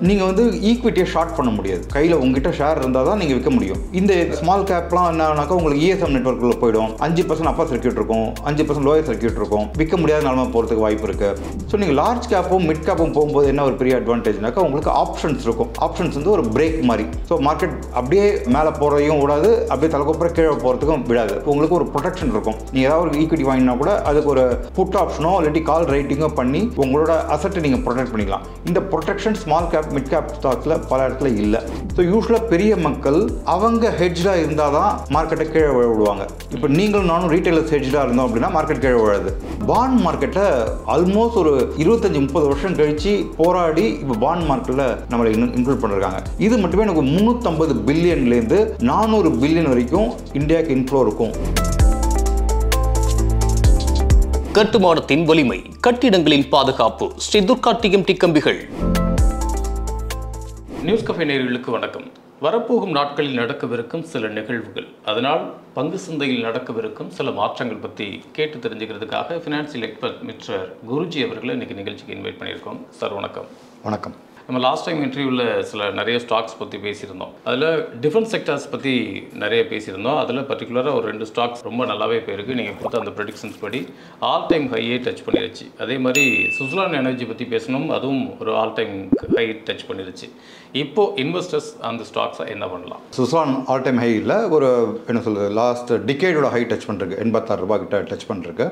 நீங்கள் வந்து ஈக்விட்டியை ஷார்ட் பண்ண முடியாது. கையில் உங்ககிட்ட ஷேர் இருந்தால் தான் நீங்கள் விற்க முடியும். இந்த ஸ்மால் கேப்லாம் என்னன்னாக்கா உங்களுக்கு இஎஸ்எம் நெட்வொர்க்கில் போயிடும். 5% அப்பர் சர்க்யூட் இருக்கும், 5% லோயர் சர்க்யூட் இருக்கும், விற்க முடியாத நிலமை போகிறதுக்கு வாய்ப்பு இருக்குது. ஸோ நீங்கள் லார்ஜ் கேப்பும் மிட் கேப்பும் போகும்போது என்ன ஒரு பெரிய அட்வான்டேஜ்னாக்கா உங்களுக்கு ஆப்ஷன்ஸ் இருக்கும். ஆப்ஷன்ஸ் வந்து ஒரு பிரேக் மாதிரி. ஸோ மார்க்கெட் அப்படியே மேலே போகிறதையும் விடாது, அப்படியே தலைக்கப்புறம் கீழே போகிறதுக்கும் விடாது. உங்களுக்கு ஒரு ப்ரொடெக்ஷன் இருக்கும். நீங்கள் ஏதாவது ஒரு ஈக்விட்டி வாங்கினா கூட அதுக்கு ஒரு புட் ஆப்ஷனோ இல்லாட்டி கால் ரைட்டிங்கோ பண்ணி உங்களோட அசட்டை நீங்கள் ப்ரொடெக்ட் பண்ணிக்கலாம். இந்த protection small cap mid cap ஸ்டாக்ஸில் பல இடத்துல இல்லை. ஸோ யூஸ்வலாக பெரிய மக்கள் அவங்க ஹெட்ஜாக இருந்தால் தான் மார்க்கெட்டை கீழே விழுவாங்க. இப்போ நீங்களும் நானும் ரீட்டைலர்ஸ் ஹெட்ஜாக இருந்தோம் அப்படின்னா மார்க்கெட் கீழே விழாது. பாண்ட் மார்க்கெட்டை ஆல்மோஸ்ட் ஒரு 25-30 வருஷம் கழிச்சு போராடி இப்போ பாண்ட் மார்க்கெட்டில் நம்மளை இன்க்ளூட் பண்ணிருக்காங்க. இது மட்டுமே எனக்கு 350 பில்லியன்லேருந்து 400 பில்லியன் வரைக்கும் இந்தியாவுக்கு இன்ஃப்ளோ இருக்கும். கட்டுமானத்தின் வலிமை, கட்டிடங்களின் பாதுகாப்பு, ஸ்ரீ துர்கா டிஎம்டி கம்பிகள். நியூஸ் கஃபே நேயர்களுக்கு வணக்கம். வரப்போகும் நாட்களில் நடக்கவிருக்கும் சில நிகழ்வுகள், அதனால் பங்கு சந்தையில் நடக்கவிருக்கும் சில மாற்றங்கள் பற்றி கேட்டு தெரிஞ்சுக்கிறதுக்காக ஃபினான்சியல் எக்ஸ்பர்ட் மிஸ்டர் குருஜி அவர்களை இன்றைக்கி நிகழ்ச்சிக்கு இன்வைட் பண்ணியிருக்கோம். சார் வணக்கம். வணக்கம். நம்ம லாஸ்ட் டைம் இன்டர்வியூவில் நிறைய ஸ்டாக்ஸ் பற்றி பேசியிருந்தோம். அதில் டிஃபென்ஸ் செக்டர்ஸ் பற்றி நிறைய பேசியிருந்தோம். அதில் பர்டிகுலராக ஒரு 2 ஸ்டாக்ஸ் ரொம்ப நல்லாவே போயிருக்கு. நீங்கள் கொடுத்த அந்த ப்ரெடிக்ஷன்ஸ் படி ஆல் டைம் ஹையே டச் பண்ணிருச்சு. அதே மாதிரி சுஸ்லான் எனர்ஜி பற்றி பேசணும், அதுவும் ஒரு ஆல் டைம் ஹை டச் பண்ணிருச்சு. இப்போது இன்வெஸ்டர்ஸ் அந்த ஸ்டாக்ஸை என்ன பண்ணலாம்? சுஸ்லான் ஆல் டைம் ஹை இல்லை, ஒரு என்ன சொல்கிறது, லாஸ்ட் டிகேடோட ஹை டச் பண்ணிருக்கு. 86 ரூபா கிட்ட டச் பண்ணிருக்கு.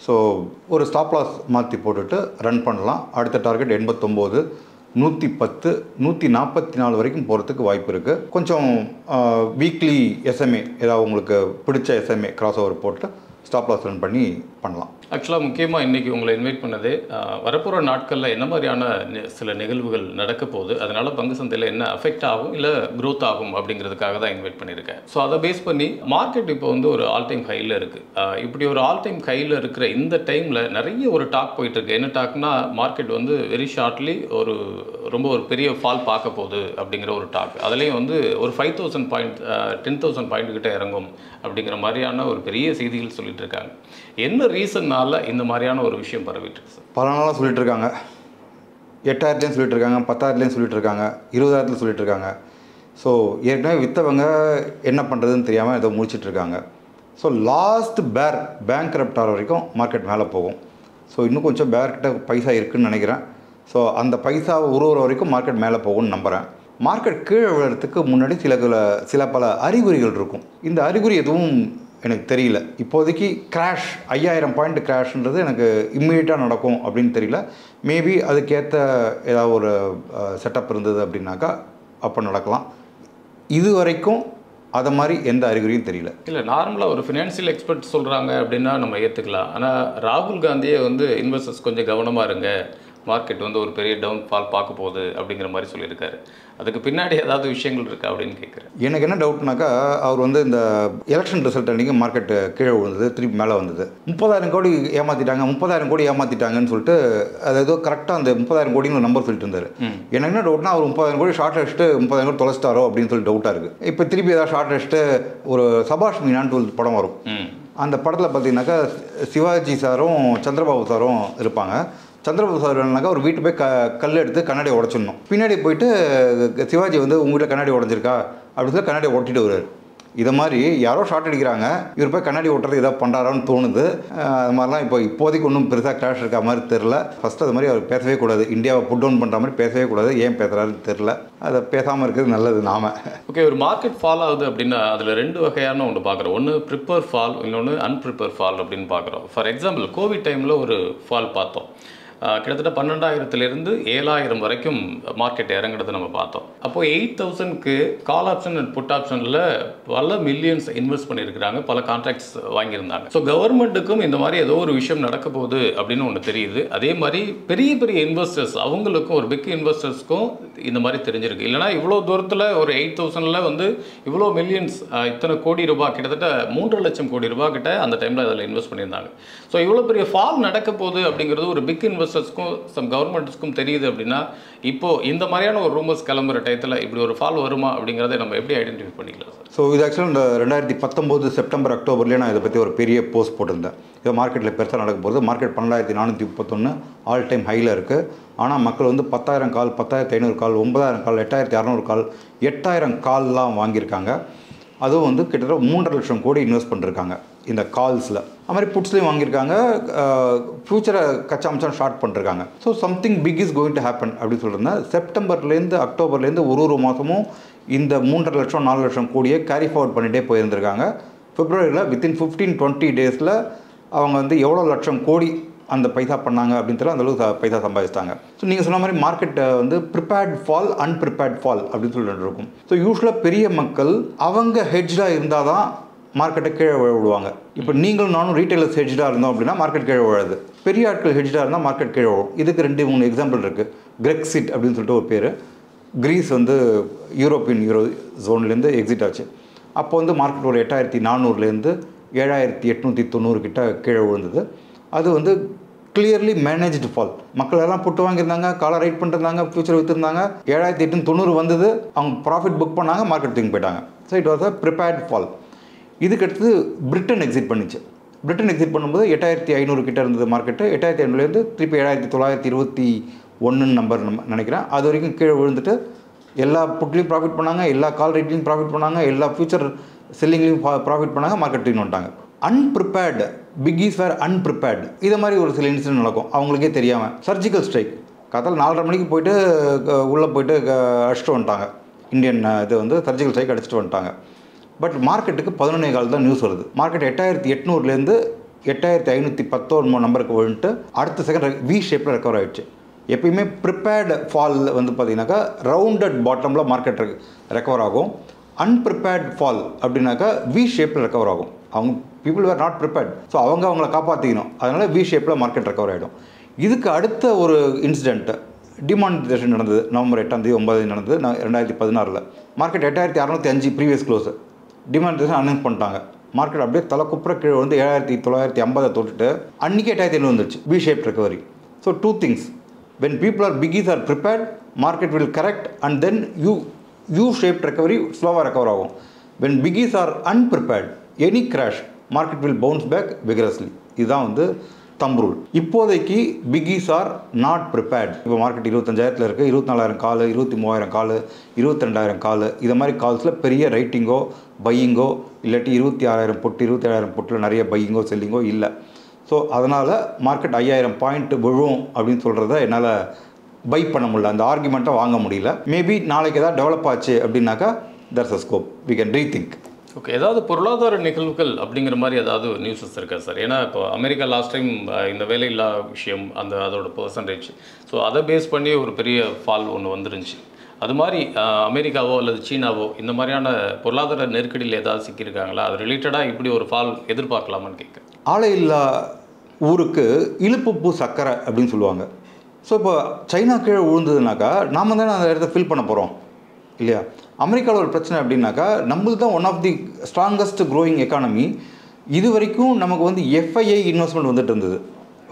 ஸோ ஒரு ஸ்டாப் லாஸ் மாற்றி போட்டுட்டு ரன் பண்ணலாம். அடுத்த டார்கெட் 89, 110, 144 வரைக்கும் போகிறதுக்கு வாய்ப்பு இருக்குது. கொஞ்சம் வீக்லி எஸ்எம்ஏ ஏதாவது உங்களுக்கு பிடிச்ச எஸ்எம்ஏ கிராஸ் ஓவர் போட்டு ஸ்டாப் லாஸ் ரன் பண்ணலாம். ஆக்சுவலாக முக்கியமாக இன்றைக்கி உங்களை இன்வைட் பண்ணது வரப்போகிற நாட்களில் என்ன மாதிரியான சில நிகழ்வுகள் நடக்க போகுது, அதனால் பங்கு சந்தையில் என்ன அஃபெக்ட் ஆகும் இல்லை க்ரோத் ஆகும் அப்படிங்கிறதுக்காக தான் இன்வைட் பண்ணியிருக்கேன். ஸோ அதை பேஸ் பண்ணி மார்க்கெட் இப்போ வந்து ஒரு ஆல் டைம் ஹையில் இருக்குது. இப்படி ஒரு ஆல் டைம் ஹையில் இருக்கிற இந்த டைமில் நிறைய ஒரு டாக் போயிட்டுருக்கு. என்ன டாக்னா, மார்க்கெட் வந்து வெரி ஷார்ட்லி ஒரு பெரிய ஃபால் பார்க்க போகுது அப்படிங்கிற ஒரு டாக். அதுலேயும் வந்து ஒரு 5,000 பாயிண்ட் 10,000 பாயிண்ட் கிட்ட இறங்கும் அப்படிங்கிற மாதிரியான ஒரு பெரிய செய்திகள் சொல்லிட்டு இருக்காங்க. என்ன ரீசன்னால இந்த மாதிரியான ஒரு விஷயம் பரவிட்டு இருக்கு சார்? பல நாளாக சொல்லிட்டு இருக்காங்க. 8,000 சொல்லிட்டு இருக்காங்க, 10,000 சொல்லிட்டு இருக்காங்க, 20,000 சொல்லிட்டு இருக்காங்க. ஸோ ஏற்கனவே விற்றவங்க என்ன பண்ணுறதுன்னு தெரியாமல் ஏதோ முடிச்சுட்டு இருக்காங்க. ஸோ லாஸ்ட் பேங்க் கரப்ட் ஆகிற வரைக்கும் மார்க்கெட் மேலே போகும். ஸோ இன்னும் கொஞ்சம் பேர்கிட்ட பைசா இருக்குதுன்னு நினைக்கிறேன். ஸோ அந்த பைசாவை உருவுற வரைக்கும் மார்க்கெட் மேலே போகும்னு நம்புகிறேன். மார்க்கெட் கீழே விழுறதுக்கு முன்னாடி சில பல அறிகுறிகள் இருக்கும். இந்த அறிகுறி எதுவும் எனக்கு தெரியல. இப்போதைக்கு கிராஷ் 5,000 பாயிண்ட் கிராஷ்ன்றது எனக்கு இம்மீடியட்டாக நடக்கும் அப்படின்னு தெரியல. மேபி அதுக்கேற்ற ஏதாவது ஒரு செட்டப் இருந்தது அப்படின்னாக்கா அப்போ நடக்கலாம். இது வரைக்கும் அதை மாதிரி எந்த அறிகுறியும் தெரியல. இல்லை, நார்மலாக ஒரு ஃபினான்ஷியல் எக்ஸ்பர்ட் சொல்கிறாங்க அப்படின்னா நம்ம ஏற்றுக்கலாம். ஆனால் ராகுல் காந்தியே வந்து இன்வெஸ்டர்ஸ் கொஞ்சம் கவனமாக இருங்க, மார்க்கெட் வந்து ஒரு பெரிய டவுன் ஃபால் பார்க்க போகுது அப்படிங்கிற மாதிரி சொல்லியிருக்காரு. அதுக்கு பின்னாடி ஏதாவது விஷயங்கள் இருக்கா அப்படின்னு கேட்குறேன். எனக்கு என்ன டவுட்னாக்கா, அவர் வந்து இந்த எலெக்ஷன் ரிசல்ட் அன்றைக்கி மார்க்கெட்டு கீழே விழுந்தது, திருப்பி மேலே வந்தது. 30,000 கோடி ஏமாற்றிட்டாங்க, 30,000 கோடி ஏமாற்றிட்டாங்கன்னு சொல்லிட்டு அது ஏதோ கரெக்டாக அந்த 30,000 கோடின்னு ஒரு நம்பர் சொல்லிட்டு இருந்தார். எனக்கு என்ன டவுட்னா, அவர் 30,000 கோடி ஷார்ட் அடிச்சுட்டு 30,000 கோடி தொலைச்சிட்டாரோ அப்படின்னு சொல்லி டவுட்டாக இருக்குது. இப்போ திருப்பி ஏதாவது ஷார்ட் அடிச்சுட்டு ஒரு சபாஷ் மீனான்னு ஒரு படம் வரும். அந்த படத்தில் பார்த்தீங்கன்னாக்கா சிவாஜி சாரும் சந்திரபாபு சாரும் இருப்பாங்க. சந்திரபாபு சார் வேணுனாக்கா ஒரு வீட்டு போய் கல் எடுத்து கண்ணாடி உடச்சிடணும். பின்னாடி போயிட்டு சிவாஜி வந்து உங்கள்கிட்ட கண்ணாடி உடஞ்சிருக்கா அப்படின்னு சொல்லி கண்ணாடி ஒட்டிட்டு வருவார். இதை மாதிரி யாரோ ஷார்ட் அடிக்கிறாங்க, இவர் போய் கண்ணாடி ஓட்டுறது ஏதாவது பண்ணுறாரோன்னு தோணுது. அது மாதிரிலாம் இப்போதைக்கு ஒன்றும் பெருசாக கிராஷ் இருக்க மாதிரி தெரில. ஃபஸ்ட்டு அது மாதிரி அவர் பேசவே கூடாது, இந்தியாவை புட் டவுன் பண்ணுற மாதிரி பேசவே கூடாது. ஏன் பேசுகிறாருன்னு தெரில. அதை பேசாமல் இருக்கிறது நல்லது. நாம ஓகே, ஒரு மார்க்கெட் ஃபால் ஆகுது அப்படின்னா அதில் 2 வகையான ஒன்று பார்க்குறோம். ஒன்று ப்ரிப்பேர் ஃபால், இன்னொன்று அன்ப்ரிப்பேர் ஃபால் அப்படின்னு பார்க்குறோம். ஃபார் எக்ஸாம்பிள் கோவிட் டைமில் ஒரு ஃபால் பார்த்தோம். கிட்டத்தட்ட 12,000லேருந்து 7,000 வரைக்கும் மார்க்கெட் இறங்குறதை நம்ம பார்த்தோம். அப்போது 8,000க்கு கால் ஆப்ஷன் அண்ட் புட் ஆப்ஷனில் பல மில்லியன்ஸ் இன்வெஸ்ட் பண்ணியிருக்கிறாங்க, பல கான்ட்ராக்ட்ஸ் வாங்கியிருந்தாங்க. ஸோ கவர்மெண்ட்டுக்கும் இந்த மாதிரி ஏதோ ஒரு விஷயம் நடக்க போகுது அப்படின்னு ஒன்று தெரியுது. அதே மாதிரி பெரிய பெரிய இன்வெஸ்டர்ஸ் அவங்களுக்கும், ஒரு பிக் இன்வெஸ்டர்ஸ்க்கும் இந்த மாதிரி தெரிஞ்சிருக்கு. இல்லைனா இவ்வளோ தூரத்தில் ஒரு 8,000ல் வந்து இவ்வளோ மில்லியன்ஸ், இத்தனை கோடி ரூபாய், கிட்டத்தட்ட 3 லட்சம் கோடி ரூபாய் கிட்ட அந்த டைமில் அதில் இன்வெஸ்ட் பண்ணியிருந்தாங்க. ஸோ இவ்வளோ பெரிய ஃபால் நடக்க போகுது அப்படிங்கிறது ஒரு பிக் இன்வெஸ்டர்ஸ்க்கும் சம் கவர்மெண்ட்ஸ்க்கும் தெரியுது அப்படின்னா, இப்போது இந்த மாதிரியான ஒரு ரூமர்ஸ் கிளம்புற டயத்தில் இப்படி ஒரு ஃபால் வருமா அப்படிங்கிறத நம்ம எப்படி ஐடென்டிஃபை பண்ணிக்கலாம் சார்? ஸோ இது ஆக்சுவலாக இந்த 2019 செப்டம்பர் அக்டோபர்லேயே நான் இதை பற்றி ஒரு பெரிய போஸ்ட் போட்டிருந்தேன். இது மார்க்கெட்டில் பெருசாக நடக்க போகிறது. மார்க்கெட் 12,431 ஆல் டைம் ஹையில் இருக்குது. ஆனால் மக்கள் வந்து 10,000 கால், 10,500 கால், 9,000 கால், 8,600 கால், 8,000 கால்லாம் வாங்கியிருக்காங்க. அதுவும் வந்து கிட்டத்தட்ட 3.5 லட்சம் கோடி இன்வெஸ்ட் பண்ணிருக்காங்க இந்த கால்ஸில். அது மாதிரி புட்ஸ்லேயும் வாங்கியிருக்காங்க. ஃப்யூச்சரை கச்சாமச்சான் ஷார்ட் பண்ணிருக்காங்க. So something big is going to happen அப்படின்னு சொல்லியிருந்தேன். செப்டம்பர்லேருந்து அக்டோபர்லேருந்து ஒரு மாதமும் இந்த 3.5 லட்சம் 4 லட்சம் கோடியை கேரி ஃபார்வர்ட் பண்ணிகிட்டே போயிருந்திருக்காங்க. பிப்ரவரியில் வித்தின் 15-20 டேஸில் அவங்க வந்து எவ்வளோ லட்சம் கோடி அந்த பைசா பண்ணாங்க அப்படின்னு தெரியல, அந்தளவுக்கு பைசா சம்பாதிச்சிட்டாங்க. ஸோ நீங்கள் சொன்ன மாதிரி மார்க்கெட்டை வந்து ப்ரிப்பேர்ட் ஃபால், அன்ப்ரிப்பேர்ட் ஃபால் அப்படின்னு சொல்லிட்டு இருக்கும். ஸோ யூஸ்வலாக பெரிய மக்கள் அவங்க ஹெட்ஜாக இருந்தால் தான் மார்க்கெட்டை கீழே விழுவாங்க. இப்போ நீங்களும் நானும் ரீட்டைலர்ஸ் ஹெட்ஜாக இருந்தோம் அப்படின்னா மார்க்கெட் கீழே விழாது. பெரிய ஆட்கள் ஹெட்ஜாக இருந்தால் மார்க்கெட் கீழே விழும். இதுக்கு 2-3 எக்ஸாம்பிள் இருக்குது. கிரெக்சிட் அப்படின்னு சொல்லிட்டு ஒரு பேர். கிரீஸ் வந்து யூரோப்பியன் ஜோன்லேருந்து எக்ஸிட் ஆச்சு. அப்போ வந்து மார்க்கெட் ஒரு 8,400லேருந்து 7,890 கிட்ட கீழே விழுந்தது. அது வந்து கிளியர்லி மேனேஜ்டு ஃபால். மக்கள் எல்லாம் புட்டு வாங்கியிருந்தாங்க, காலை ரைட் பண்ணிருந்தாங்க, ஃபியூச்சர் விற்றுருந்தாங்க. 7,890 வந்தது, அவங்க ப்ராஃபிட் புக் பண்ணாங்க, மார்க்கெட் தூக்கி போயிட்டாங்க. So it was a prepared fall. இதுக்கடுத்து பிரிட்டன் எக்ஸிட் பண்ணிச்சு. பிரிட்டன் எக்ஸிட் பண்ணும்போது 8,500 கிட்ட இருந்தது மார்க்கெட்டு. 8,500லேருந்து திருப்பி 7,921 நம்பர் நினைக்கிறேன். அது வரைக்கும் கீழே விழுந்துட்டு எல்லா புட்லேயும் ப்ராஃபிட் பண்ணாங்க, எல்லா கால் ரேட்லையும் ப்ராஃபிட் பண்ணாங்க, எல்லா ஃபியூச்சர் செல்லிங்லையும் ப்ராஃபிட் பண்ணாங்க, மார்க்கெட் தூக்கி வந்துட்டாங்க. அன்ப்ரிப்பேர்டு, பிக்கிஸ் வேர் அன்ப்ரிப்பேர்டு. இதை மாதிரி ஒரு சில இன்சிடென்ட் நடக்கும் அவங்களுக்கே தெரியாமல். சர்ஜிக்கல் ஸ்ட்ரைக் காத்தால் 4:30 மணிக்கு போயிட்டு உள்ளே போயிட்டு அடிச்சுட்டு வந்துட்டாங்க. இந்தியன் இது வந்து சர்ஜிக்கல் ஸ்ட்ரைக் அடிச்சுட்டு வந்துட்டாங்க. பட் மார்க்கெட்டுக்கு 11:15 தான் நியூஸ் வருது. மார்க்கெட் 8,800லேருந்து 8,510 நம்பருக்கு வந்துட்டு அடுத்த செகண்ட் வி ஷேப்பில் ரெக்கவர் ஆகிடுச்சு. எப்பயுமே ப்ரிப்பேர்டு ஃபால் வந்து பார்த்தீங்கன்னாக்கா ரவுண்டட் பாட்டமில் மார்க்கெட் ரெக்கவர் ஆகும். அன்ப்ரிப்பேர்ட் ஃபால் அப்படின்னாக்கா வி ஷேப்பில் ரெக்கவர் ஆகும். அவங்க people were not prepared. So அவங்கள காப்பாற்றிக்கணும். அதனால் வி ஷேப்பில் மார்க்கெட் ரெக்கவர் ஆகிடும். இதுக்கு அடுத்த ஒரு இன்சிடென்ட்டு டிமானிட்டைசேஷன் நடந்தது. நவம்பர் 8ஆம் தேதி 9 நடந்தது 2016. Market 8,605 previous close. Demonetisation announce பண்ணிட்டாங்க. மார்க்கெட் அப்படியே தலை குப்புற கீழே வந்து 7,950 தொட்டுட்டு அன்றைக்கி 8,500 வந்துருச்சு. We shape recovery. So 2 things. When people are biggies are prepared, market will correct and then U-shaped recovery slower recover ஆகும். When biggies are unprepared, any crash, market will bounce back vigorously. இதுதான் வந்து தம் rule. இப்போதைக்கு Bikis R not prepared. இப்போ market 25,000 இருக்குது. 24,000 கால், 23,000 கால், 22,000 கால், இது மாதிரி கால்ஸில் பெரிய ரைட்டிங்கோ பையிங்கோ இல்லாட்டி 26,000 புட்டு 27,000 புட்டில் நிறைய பையிங்கோ செல்லிங்கோ இல்லை. ஸோ அதனால் மார்க்கெட் 5,000 பாயிண்ட் விழும் அப்படின்னு சொல்கிறத என்னால் பை பண்ண முடியல. அந்த ஆர்குமெண்ட்டை வாங்க முடியல. மேபி நாளைக்கு எதாவது டெவலப் ஆச்சு அப்படின்னாக்கா there's a scope. We can rethink. Okay, ஏதாவது பொருளாதார நிகழ்வுகள் அப்படிங்கிற மாதிரி ஏதாவது நியூஸஸ் இருக்கா சார்? ஏன்னா இப்போ அமெரிக்கா லாஸ்ட் டைம் இந்த வேலையில்லா விஷயம் அதோட பெர்சன்டேஜ், ஸோ அதை பேஸ் பண்ணி ஒரு பெரிய ஃபால் ஒன்று வந்துருந்துச்சு. அது மாதிரி அமெரிக்காவோ அல்லது சீனாவோ இந்த மாதிரியான பொருளாதார நெருக்கடியில் ஏதாவது சிக்கியிருக்காங்களா? அது ரிலேட்டடாக இப்படி ஒரு ஃபால் எதிர்பார்க்கலாமான்னு கேட்குறேன். ஆலையில்லா ஊருக்கு இழுப்பு பூ சக்கரை அப்படின்னு சொல்லுவாங்க. ஸோ இப்போ சைனா கீழே விழுந்ததுனாக்கா நாம் தானே அந்த இடத்த ஃபில் பண்ண போகிறோம் இல்லையா? அமெரிக்காவில் ஒரு பிரச்சனை அப்படின்னாக்கா நம்மளுக்கு தான் one of the strongest growing economy. இது வரைக்கும் நமக்கு வந்து எஃப்ஐஐ இன்வெஸ்ட்மெண்ட் வந்துட்டு இருந்தது.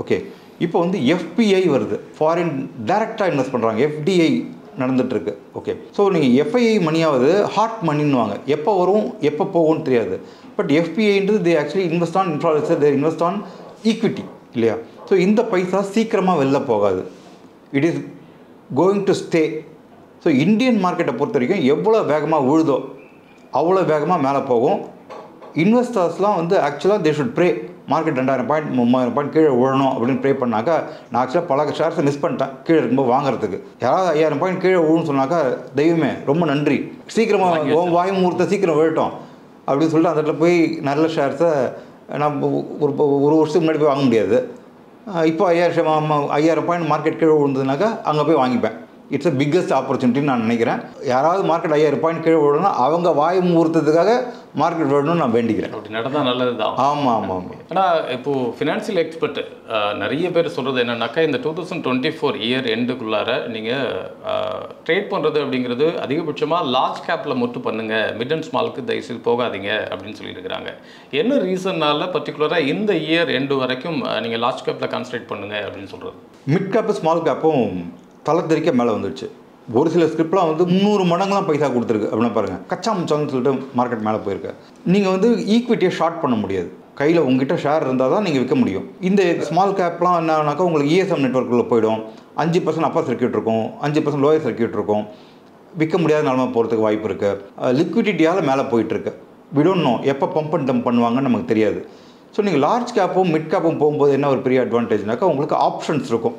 ஓகே, இப்போ வந்து எஃபிஐ வருது. ஃபாரின் டைரெக்டாக இன்வெஸ்ட் பண்ணுறாங்க. எஃப்டிஐ நடந்துகிட்ருக்கு. ஓகே, ஸோ நீங்கள் எஃப்ஐஐ மணியாவது ஹாட் மணின்னுவாங்க. எப்போ வரும் எப்போ போகும்னு தெரியாது. பட் எஃபிஐன்றது they actually invest on infrastructure, they invest on equity இல்லையா? ஸோ இந்த பைசா சீக்கிரமாக வெளில போகாது. It is going to stay. So Indian மார்க்கெட்டை பொறுத்த வரைக்கும் எவ்வளோ வேகமாக விழுதோ அவ்வளோ வேகமாக மேலே போகும். இன்வெஸ்டர்ஸ்லாம் வந்து ஆக்சுவலாக they should pray market 2,000 point 3,000 point கீழே விழணும் அப்படின்னு ப்ரே பண்ணாக்கா, நான் ஆக்சுவலாக பல ஷேர்ஸை மிஸ் பண்ணிட்டேன் கீழே இருக்கும்போது வாங்குறதுக்கு. யாராவது 5,000 பாயிண்ட் கீழே விழுன்னு சொன்னாக்கா தெய்வமே ரொம்ப நன்றி, சீக்கிரமாக வாய் முகூர்த்த சீக்கிரம் விழட்டும் அப்படின்னு சொல்லிட்டு அந்த இடத்துல போய் நல்ல ஷேர்ஸை நம்ம ஒரு வருஷத்துக்கு முன்னாடி போய் வாங்க முடியாது. இப்போ 5,000 பாயிண்ட் மார்க்கெட் கீழே விழுந்ததுனாக்கா அங்கே போய் வாங்கிப்பேன். இட்ஸ் அ பிக்கஸ்ட் ஆப்பர்ச்சுனிட்டின்னு நான் நினைக்கிறேன். யாராவது மார்க்கெட் 5,000 பாயிண்ட் கீழே விடணும்னா அவங்க வாய் முகூர்த்தத்துக்காக மார்க்கெட் விடணும்னு நான் வேண்டிக்கிறேன். அப்படி நடந்தால் நல்லது தான். ஆமாம் ஆமாம் ஆமாம். ஆனால் இப்போது ஃபினான்ஷியல் எக்ஸ்பர்ட் நிறைய பேர் சொல்கிறது என்னன்னாக்கா, இந்த 2024 இயர் எண்டுக்குள்ளார நீங்கள் ட்ரேட் பண்ணுறது அப்படிங்கிறது அதிகபட்சமாக லார்ஜ் கேப்பில் மட்டும் பண்ணுங்கள், மிட் அண்ட் ஸ்மாலுக்கு தயவுசெய்து போகாதீங்க அப்படின்னு சொல்லியிருக்கிறாங்க. என்ன ரீசன்னால பர்டிகுலராக இந்த இயர் எண்டு வரைக்கும் நீங்கள் லார்ஜ் கேப்பில் கான்சன்ட்ரேட் பண்ணுங்கள் அப்படின்னு சொல்கிறது? மிட் கேப்பு ஸ்மால் கேப்பும் தலை தெறிக்க மேலே வந்துடுச்சு. ஒரு சில ஸ்கிரிப்ட்லாம் வந்து 300 மடங்குலாம் பைசா கொடுத்துருக்கு அப்படின்னு பாருங்கள். கச்சா முச்சான்னு சொல்லிட்டு மார்க்கெட் மேலே போயிருக்கு. நீங்கள் வந்து ஈக்விட்டியை ஷார்ட் பண்ண முடியாது. கையில் உங்ககிட்ட ஷேர் இருந்தால் தான் நீங்கள் விற்க முடியும். இந்த ஸ்மால் கேப்லாம் என்னன்னாக்கா உங்களுக்கு இஎஸ்எம் நெட்வொர்க்கில் போயிடும். 5% அப்பர் சர்க்கியூட் இருக்கும், 5% லோயர் சர்க்கியூட் இருக்கும். விற்க முடியாத நிலமை போகிறதுக்கு வாய்ப்பு இருக்குது. லிக்விடிட்டியால் மேலே போயிட்டுருக்கு. வி டோன்ட் நோ எப்போ பம்ப் அண்ட் டம்ப் பண்ணுவாங்கன்னு நமக்கு தெரியாது. ஸோ நீங்கள் லார்ஜ் கேப்பும் மிட் கேப்பும் போகும்போது என்ன ஒரு பெரிய அட்வான்டேஜ்னாக்கா உங்களுக்கு ஆப்ஷன்ஸ் இருக்கும்.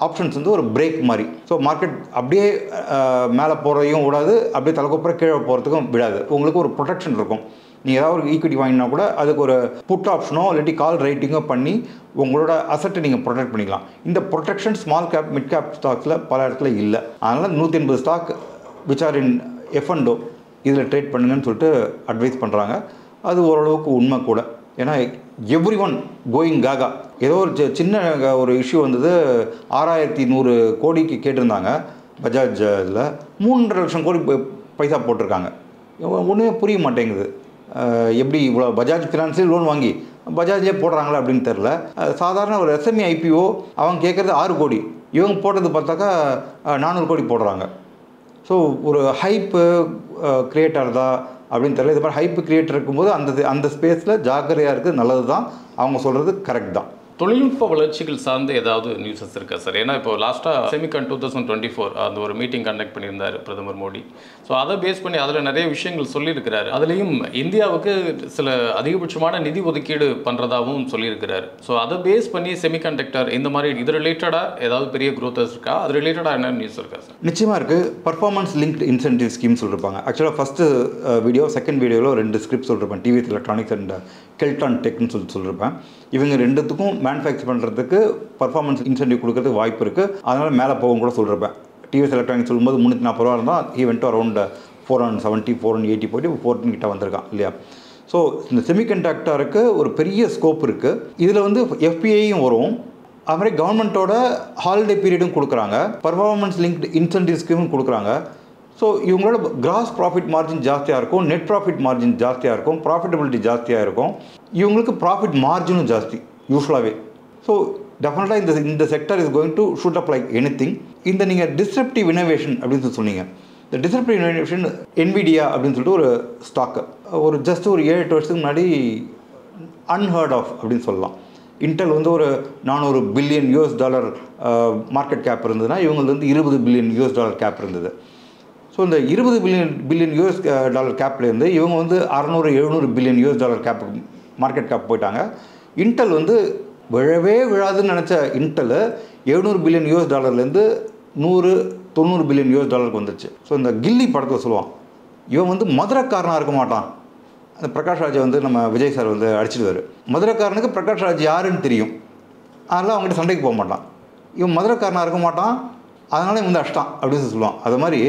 ஆப்ஷன்ஸ் வந்து ஒரு பிரேக் மாதிரி. ஸோ மார்க்கெட் அப்படியே மேலே போகிறதையும் விடாது, அப்படியே தலைக்கப்புறம் கீழே போகிறதுக்கும் விடாது. உங்களுக்கு ஒரு ப்ரொடெக்ஷன் இருக்கும். நீங்கள் ஏதாவது ஒரு ஈக்விட்டி வாங்கினா கூட அதுக்கு ஒரு புட் ஆப்ஷனோ இல்லாட்டி கால் ரைட்டிங்கோ பண்ணி உங்களோட அசட்டை நீங்கள் ப்ரொடெக்ட் பண்ணிக்கலாம். இந்த protection small cap mid cap ஸ்டாக்ஸில் பல இடத்துல இல்லை. அதனால் 180 stock which are in F&O இதில் ட்ரேட் பண்ணுங்கன்னு சொல்லிட்டு அட்வைஸ் பண்ணுறாங்க. அது ஓரளவுக்கு உண்மை கூட. ஏன்னா எவ்ரி ஒன் கோயிங் காகா. ஏதோ ஒரு சின்ன ஒரு இஷ்யூ வந்தது, 6100 கோடிக்கு கேட்டிருந்தாங்க பஜாஜ். இதில் 3.5 லட்சம் கோடி பைசா போட்டிருக்காங்க. ஒன்றுமே புரிய மாட்டேங்குது. எப்படி இவ்வளோ பஜாஜ் ஃபினான்ஸில் லோன் வாங்கி பஜாஜ்லேயே போடுறாங்களா அப்படின்னு தெரில. சாதாரண ஒரு SME IPO அவங்க கேட்குறது 6 கோடி, இவங்க போட்டது பார்த்தாக்கா 400 கோடி போடுறாங்க. ஸோ ஒரு ஹைப்பு க்ரியேட் ஆகுதா அப்படின்னு தெரியல. இது மாதிரி ஹைப்பு க்ரியேட் இருக்கும்போது அந்த ஸ்பேஸில் ஜாக்கிரதையாக இருக்குது. நல்லது தான், அவங்க சொல்கிறது கரெக்ட் தான். தொழில்நுட்ப வளர்ச்சிகள் சார்ந்து ஏதாவது நியூஸஸ் இருக்கா சார்? ஏன்னா இப்போ லாஸ்ட்டாக செமிகான் 2024 அந்த ஒரு மீட்டிங் கண்டக்ட் பண்ணியிருந்தார் பிரதமர் மோடி. ஸோ அதை பேஸ் பண்ணி அதில் நிறைய விஷயங்கள் சொல்லியிருக்கிறாரு. அதுலேயும் இந்தியாவுக்கு சில அதிகபட்சமான நிதி ஒதுக்கீடு பண்ணுறதாகவும் சொல்லியிருக்கிறாரு. ஸோ அதை பேஸ் பண்ணி செமிகண்டக்டர் இந்த மாதிரி இது ரிலேட்டடாக ஏதாவது பெரிய க்ரோத்தர்ஸ் இருக்கா? அது ரிலேட்டடாக என்ன நியூஸ் இருக்கா சார்? நிச்சயமாக இருக்குது. பர்ஃபார்மன்ஸ் லிங்க்டு இன்சென்டிவ் ஸ்கீம் சொல்லியிருப்பாங்க. ஆக்சுவலாக ஃபஸ்ட்டு வீடியோ செகண்ட் வீடியோவில் 2 ஸ்கிரிப்ட் சொல்லியிருப்பேன். டிவிஎஸ் எலக்ட்ரானிக்ஸ் அண்ட் கெல்டான் டெக்னு சொல்லியிருப்பேன். இவங்க ரெண்டுத்துக்கும் மேனுஃபேக்சர் பண்ணுறதுக்கு பர்ஃபார்மன்ஸ் இன்சென்டிவ் கொடுக்கறதுக்கு வாய்ப்பு இருக்குது. அதனால் மேலே போகும் கூட சொல்லியிருப்பேன். டிவிஎஸ் எலக்ட்ரானிக்ஸ் சொல்லும்போது 340 ரூபா இருந்தால் ஈவெண்ட்டு அரௌண்ட் 470 480 போய்ட்டு 14 கிட்ட வந்திருக்கான் இல்லையா. ஸோ இந்த செமிகண்டக்டருக்கு ஒரு பெரிய ஸ்கோப் இருக்குது. இதில் வந்து FPIயும் வரும். அது மாதிரி கவர்மெண்ட்டோட ஹாலிடே பீரியடும் கொடுக்குறாங்க, பர்ஃபார்மன்ஸ் லிங்க்டு இன்சென்டிவ் ஸ்கீமும் கொடுக்குறாங்க. ஸோ இவங்களோட கிராஸ் ப்ராஃபிட் மார்ஜின் ஜாஸ்தியாக இருக்கும், நெட் ப்ராஃபிட் மார்ஜின் ஜாஸ்தியாக இருக்கும், ப்ராஃபிட்டபிலிட்டி ஜாஸ்தியாக இருக்கும். இவங்களுக்கு ப்ராஃபிட் மார்ஜினும் ஜாஸ்தி யூஸ்வலாகவே. ஸோ டெஃபினட்டாக இந்த sector is going to shoot up like anything. இந்த நீங்கள் டிஸ்ரப்டிவ் இனோவேஷன் அப்படின்னு சொன்னீங்க. இந்த டிஸ்ரப்டிவ் இனோவேஷன் NVIDIA அப்படின்னு சொல்லிட்டு ஒரு ஸ்டாக்கு ஒரு ஜஸ்ட் ஒரு 7-8 வருஷத்துக்கு முன்னாடி அன்ஹர்ட் ஆஃப் அப்படின்னு சொல்லலாம். இன்டெல் வந்து ஒரு $400 பில்லியன் மார்க்கெட் கேப் இருந்ததுன்னா இவங்களுக்கு வந்து $20 பில்லியன் கேப் இருந்தது. ஸோ இந்த $20 பில்லியன் கேப்லேருந்து இவங்க வந்து $600-700 பில்லியன் கேப் மார்க்கெட் கேப் போயிட்டாங்க. இன்டெல் வந்து விழவே விழாதுன்னு நினச்ச இன்டெல் $700 பில்லியன் $190 பில்லியன் வந்துச்சு. ஸோ இந்த கில்லி படத்தில் சொல்லுவான், இவன் வந்து மதுரக்காரனாக இருக்க மாட்டான். அந்த பிரகாஷ் ராஜை வந்து நம்ம விஜய் சார் வந்து அடிச்சிடுவார். மதுரக்காரனுக்கு பிரகாஷ் ராஜ் யாருன்னு தெரியும், அதனால் அவங்ககிட்ட சண்டைக்கு போக மாட்டான். இவன் மதுரக்காரனாக இருக்க மாட்டான், அதனால இவன் வந்து அடிச்சிட்டான் அப்படின்னு சொல்லுவான். அது மாதிரி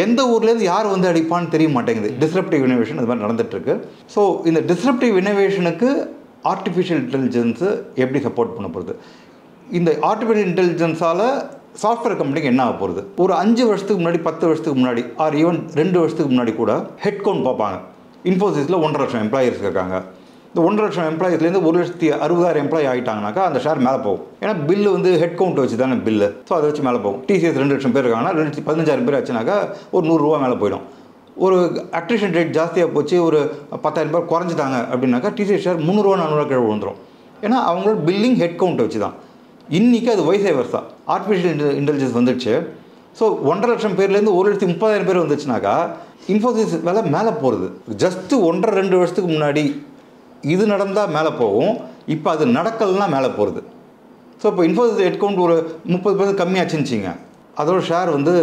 எந்த ஊர்லேருந்து யார் வந்து அடிப்பான்னு தெரிய மாட்டேங்குது. டிஸ்ரப்டிவ் இனோவேஷன் அது மாதிரி நடந்துகிட்ருக்கு. ஸோ இந்த டிஸ்ரப்டிவ் இனோவேஷனுக்கு ஆர்டிஃபிஷியல் இன்டெலிஜென்ஸு எப்படி சப்போர்ட் பண்ண போகிறது? இந்த ஆர்டிஃபிஷியல் இன்டெலிஜென்ஸால் சாஃப்ட்வேர் கம்பெனிக்கு என்ன ஆக போகிறது? ஒரு 5 வருஷத்துக்கு முன்னாடி 10 வருஷத்துக்கு முன்னாடி ஆர் ஈவன் 2 வருஷத்துக்கு முன்னாடி கூட ஹெட் கவுண்ட் பார்ப்பாங்க. இன்ஃபோசிஸில் 1.5 லட்சம் எம்ப்ளாயீஸ் இருக்காங்க. இந்த 1.5 லட்சம் எம்ப்ளாயீஸ்லேருந்து 1,60,000 எம்ப்ளாயி ஆகிட்டாங்கனாக்கா அந்த ஷேர் மேலே போகும். ஏன்னா பில்லு வந்து ஹெட் கவுண்ட் வச்சு தானே பில்லு. ஸோ அதை வச்சு மேலே போகும். TCS 2 லட்சம் பேர் இருக்காங்கன்னா 15,000 பேர் ஆச்சுனாக்கா ஒரு ₹100 மேலே போயிடும். ஒரு அட்ரிஷன் ரேட் ஜாஸ்தியாக போச்சு, ஒரு 10,000 பேர் குறைஞ்சிட்டாங்க அப்படின்னாக்கா TCS ஷேர் ₹300-400 கீழே விழுந்துடும். ஏன்னா அவங்களோட பில்லிங் ஹெட் கவுண்ட் வச்சு தான். இன்றைக்கி அது வயசே வருஷா ஆர்டிஃபிஷியல் இன்டெலிஜென்ஸ் வந்துடுச்சு. ஸோ 1.5 லட்சம் பேர்லேருந்து 1,30,000 பேர் வந்துச்சுனாக்கா இன்ஃபோசிஸ் வேலை மேலே போகிறது. ஜஸ்ட்டு 1.5-2 வருஷத்துக்கு முன்னாடி இது நடந்தால் மேலே போகும், இப்போ அது நடக்கலைன்னா மேலே போகிறது. ஸோ இப்போ இன்ஃபோசிஸ் ஹெட் கவுண்ட் ஒரு 30% கம்மியாச்சுன்னு அதோட ஷேர் வந்து